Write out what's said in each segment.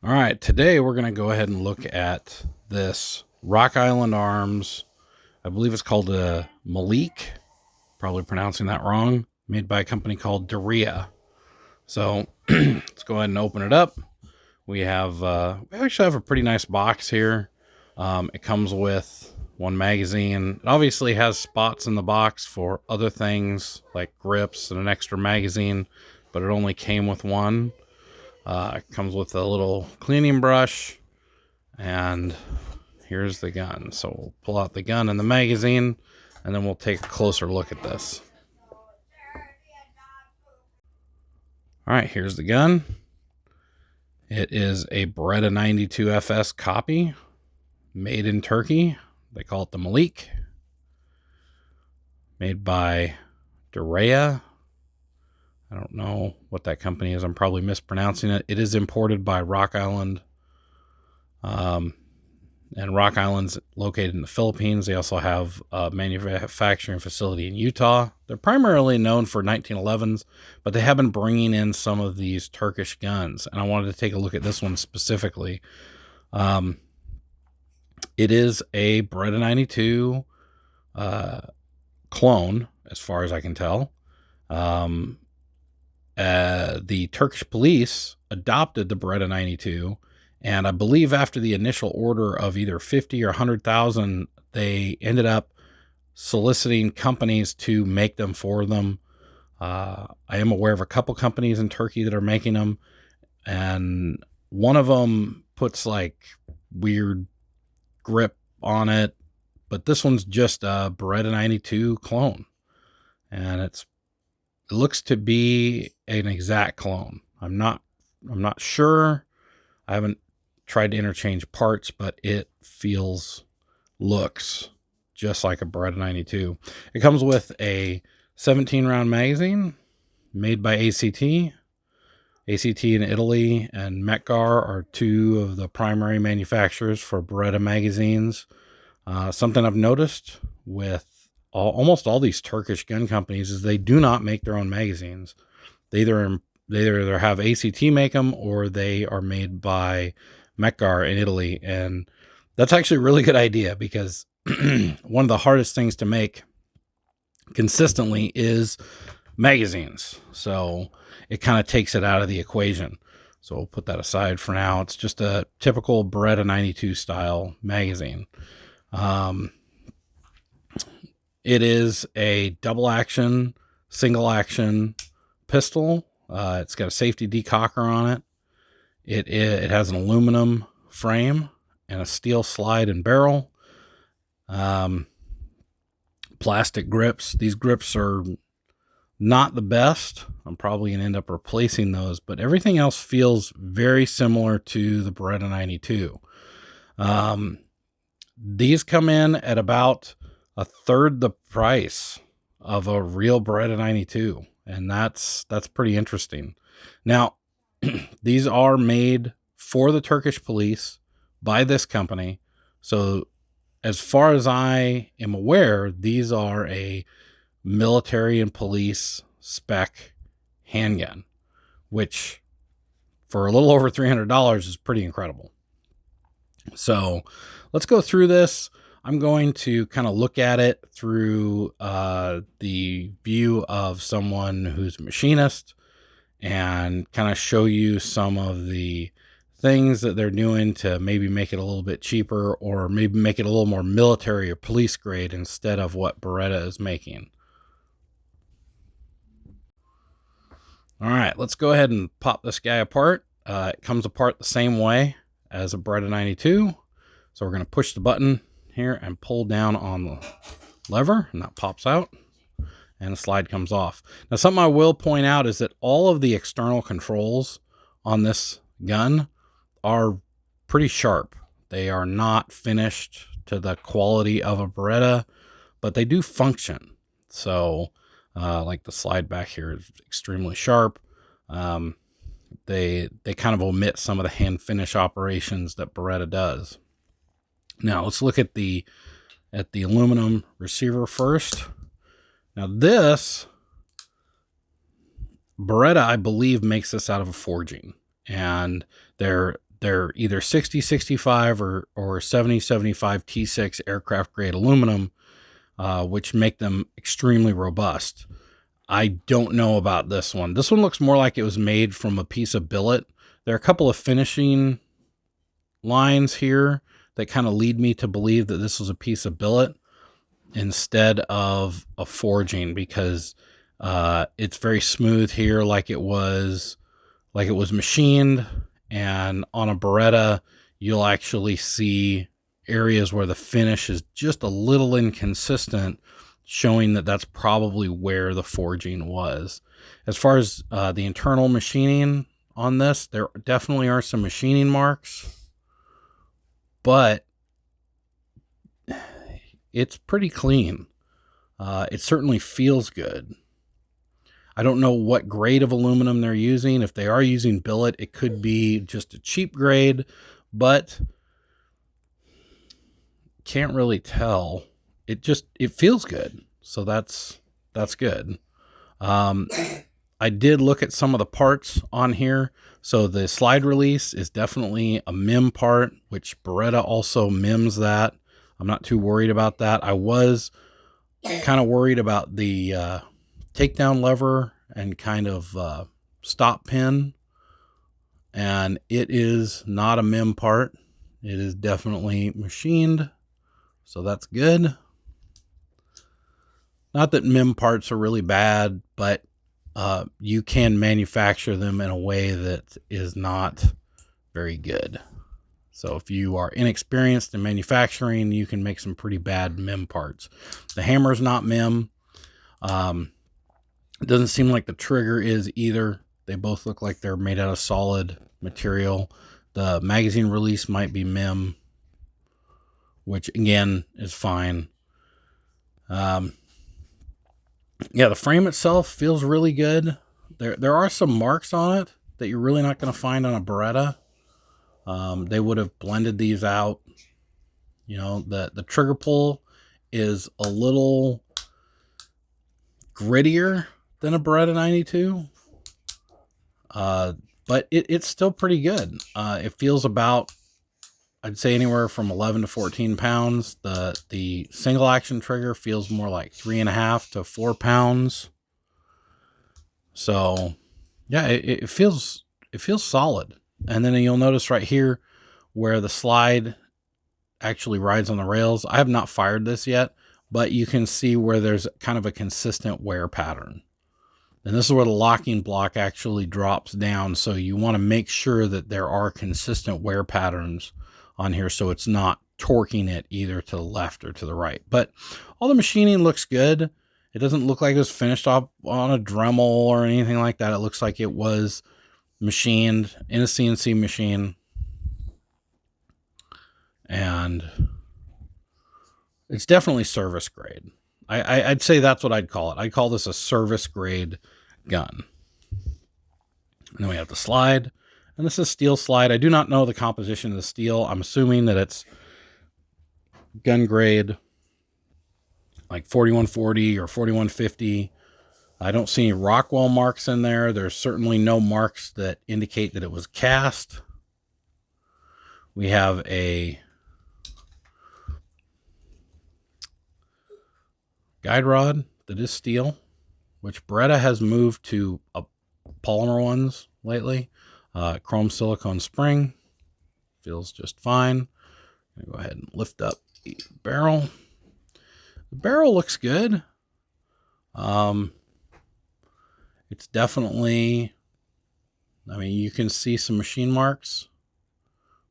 All right, today we're going to go ahead and look at this Rock Island Arms. I believe it's called a Melik, probably pronouncing that wrong, made by a company called Derya. So let's go ahead and open it up. We actually have a pretty nice box here. It comes with one magazine. It obviously has spots in the box for other things like grips and an extra magazine, but it only came with one. It comes with a little cleaning brush, and here's the gun. So we'll pull out the gun and the magazine, and then we'll take a closer look at this. All right, here's the gun. It is a Beretta 92 FS copy, made in Turkey. They call it the Melik, made by Derya. I don't know what that company is. I'm probably mispronouncing it. It is imported by Rock Island. And Rock Island's located in the Philippines. They also have a manufacturing facility in Utah. They're primarily known for 1911s, but they have been bringing in some of these Turkish guns. And I wanted to take a look at this one specifically. It is a Beretta 92 clone, as far as I can tell. The Turkish police adopted the Beretta 92, and I believe after the initial order of either 50 or 100,000, they ended up soliciting companies to make them for them. I am aware of a couple companies in Turkey that are making them, and one of them puts like weird grip on it, but this one's just a Beretta 92 clone, and it looks to be an exact clone. I'm not sure. I haven't tried to interchange parts, but it looks just like a Beretta 92. It comes with a 17-round magazine made by ACT. ACT in Italy and MACHINISTS are two of the primary manufacturers for Beretta magazines. Something I've noticed with almost all these Turkish gun companies is they do not make their own magazines. They either have ACT make them, or they are made by MACHINISTS in Italy. And that's actually a really good idea, because one of the hardest things to make consistently is magazines. So it kind of takes it out of the equation. So we'll put that aside for now. It's just a typical Beretta 92 style magazine. It is a double action, single action pistol. It's got a safety decocker on it. It has an aluminum frame and a steel slide and barrel. Plastic grips. These grips are not the best. I'm probably going to end up replacing those, but everything else feels very similar to the Beretta 92. These come in at about a third the price of a real Beretta 92. And that's pretty interesting. Now, these are made for the Turkish police by this company. So as far as I am aware, these are a military and police spec handgun, which for a little over $300 is pretty incredible. So let's go through this. I'm going to kind of look at it through the view of someone who's a machinist, and kind of show you some of the things that they're doing to maybe make it a little bit cheaper, or maybe make it a little more military or police grade instead of what Beretta is making. All right, let's go ahead and pop this guy apart. It comes apart the same way as a Beretta 92. So we're going to push the button here and pull down on the lever, and that pops out and the slide comes off. Now, something I will point out is that all of the external controls on this gun are pretty sharp. They are not finished to the quality of a Beretta, but they do function. So like the slide back here is extremely sharp. They kind of omit some of the hand finish operations that Beretta does. Now let's look at the aluminum receiver first. Now this Beretta, I believe, makes this out of a forging, and they're either 6065 or 7075 T6 aircraft grade aluminum, which make them extremely robust. I don't know about this one. This one looks more like it was made from a piece of billet. There are a couple of finishing lines here that kind of lead me to believe that this was a piece of billet instead of a forging, because it's very smooth here, like it was machined. And on a Beretta, you'll actually see areas where the finish is just a little inconsistent, showing that that's probably where the forging was. As far as the internal machining on this, there definitely are some machining marks, but it's pretty clean. It certainly feels good. I don't know what grade of aluminum they're using. If they are using billet, it could be just a cheap grade, but can't really tell. It feels good. So that's good. I did look at some of the parts on here. So the slide release is definitely a MIM part, which Beretta also MIMs that. I'm not too worried about that. I was kind of worried about the takedown lever and kind of stop pin. And it is not a MIM part. It is definitely machined. So that's good. Not that MIM parts are really bad, but you can manufacture them in a way that is not very good. So if you are inexperienced in manufacturing, you can make some pretty bad MIM parts. The hammer's not MIM. It doesn't seem like the trigger is either. They both look like they're made out of solid material. The magazine release might be MIM, which again is fine. Yeah, the frame itself feels really good. There are some marks on it that you're really not going to find on a Beretta. They would have blended these out. You know, the trigger pull is a little grittier than a Beretta 92. But it's still pretty good. It feels about, I'd say, anywhere from 11 to 14 pounds. The single action trigger feels more like 3.5 to 4 pounds. So yeah, it feels solid. And then you'll notice right here where the slide actually rides on the rails. I have not fired this yet, but you can see where there's kind of a consistent wear pattern. And this is where the locking block actually drops down. So you want to make sure that there are consistent wear patterns on here, so it's not torquing it either to the left or to the right. But all the machining looks good. It doesn't look like it was finished off on a Dremel or anything like that. It looks like it was machined in a CNC machine. And it's definitely service grade. I'd say that's what I'd call it. I'd call this a service grade gun. And then we have the slide. And this is steel slide. I do not know the composition of the steel. I'm assuming that it's gun grade, like 4140 or 4150. I don't see any Rockwell marks in there. There's certainly no marks that indicate that it was cast. We have a guide rod that is steel, which Beretta has moved to polymer ones lately. Chrome silicone spring feels just fine. I'm gonna go ahead and lift up the barrel. The barrel looks good. It's definitely, I mean, you can see some machine marks,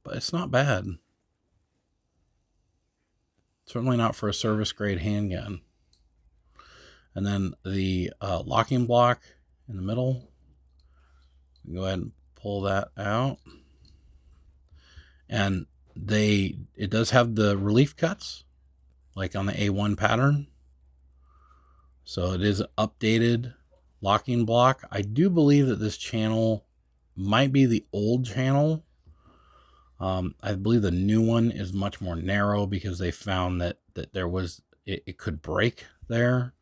but it's not bad. Certainly not for a service grade handgun. And then the locking block in the middle, go ahead and pull that out. And it does have the relief cuts, like on the A1 pattern. So it is an updated locking block. I do believe that this channel might be the old channel. I believe the new one is much more narrow because they found that there was, it could break there.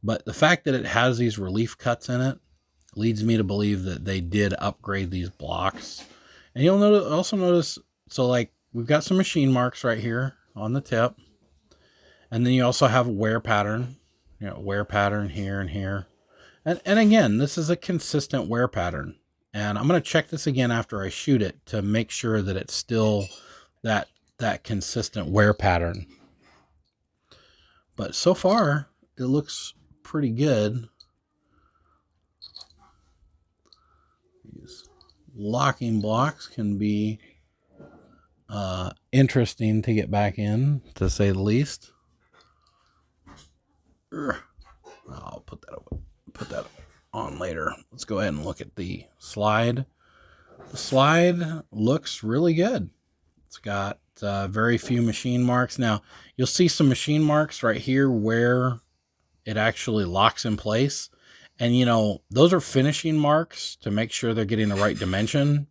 But the fact that it has these relief cuts in it leads me to believe that they did upgrade these blocks And you'll also notice, so like we've got some machine marks right here on the tip. And then you also have a wear pattern, wear pattern here and here. And again, this is a consistent wear pattern. And I'm going to check this again after I shoot it to make sure that it's still that consistent wear pattern. But so far, it looks pretty good. These locking blocks can be interesting to get back in, to say the least. I'll put that on later. Let's go ahead and look at the slide. The slide looks really good. It's got very few machine marks. Now, you'll see some machine marks right here where it actually locks in place. And, those are finishing marks to make sure they're getting the right dimension.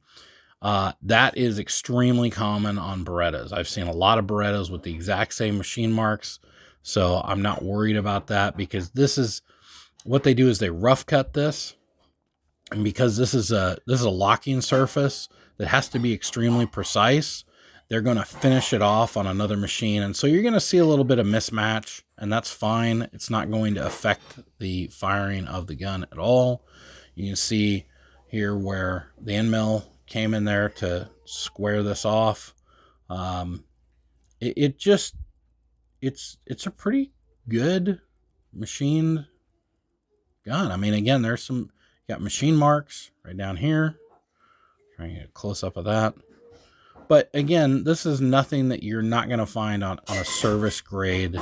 That is extremely common on Berettas. I've seen a lot of Berettas with the exact same machine marks. So I'm not worried about that, because this is what they do is they rough cut this. And because this is a locking surface that has to be extremely precise, they're going to finish it off on another machine. And so you're going to see a little bit of mismatch, and that's fine. It's not going to affect the firing of the gun at all. You can see here where the end mill came in there to square this off. It's a pretty good machined gun. I mean, again, there's some, got machine marks right down here. Trying to get a close up of that. But again, this is nothing that you're not going to find on a service grade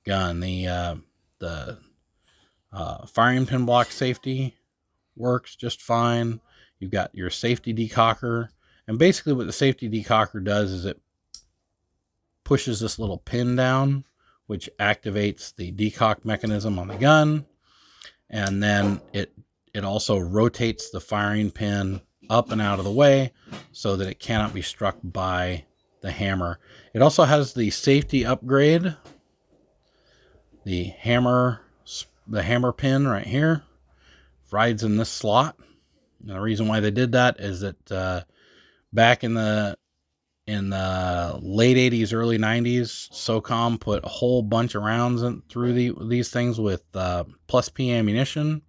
gun. The firing pin block safety works just fine. You've got your safety decocker. And basically what the safety decocker does is it pushes this little pin down, which activates the decock mechanism on the gun. And then it also rotates the firing pin up and out of the way so that it cannot be struck by the hammer. It also has the safety upgrade, the hammer pin right here rides in this slot. And the reason why they did that is that back in the late 80s, early 90s, SOCOM put a whole bunch of rounds through these things with plus P ammunition,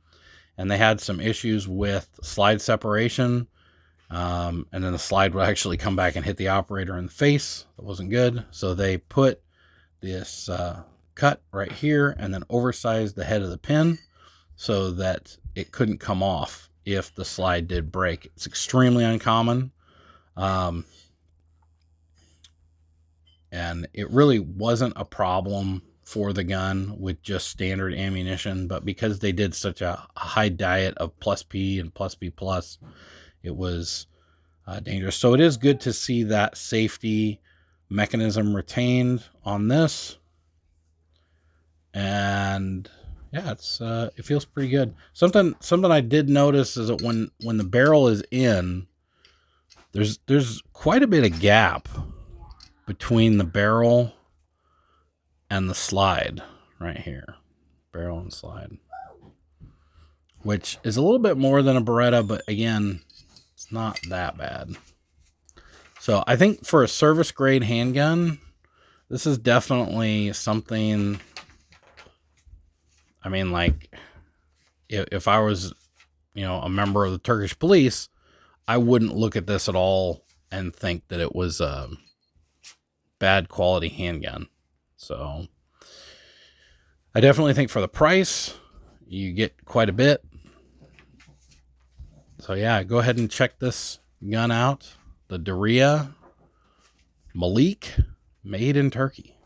and they had some issues with slide separation, and then the slide would actually come back and hit the operator in the face. That wasn't good, so they put this cut right here and then oversized the head of the pin so that it couldn't come off if the slide did break. It's extremely uncommon. And it really wasn't a problem for the gun with just standard ammunition, but because they did such a high diet of plus P and plus P plus, it was dangerous. So it is good to see that safety mechanism retained on this. And yeah, it feels pretty good. Something I did notice is that when the barrel is in, there's quite a bit of gap between the barrel and the slide right here. Barrel and slide. Which is a little bit more than a Beretta, but again, it's not that bad. So I think for a service grade handgun, this is definitely something. I mean, like, if I was, a member of the Turkish police, I wouldn't look at this at all and think that it was a bad quality handgun. So I definitely think for the price, you get quite a bit. So yeah, go ahead and check this gun out. The Derya Melik, made in Turkey.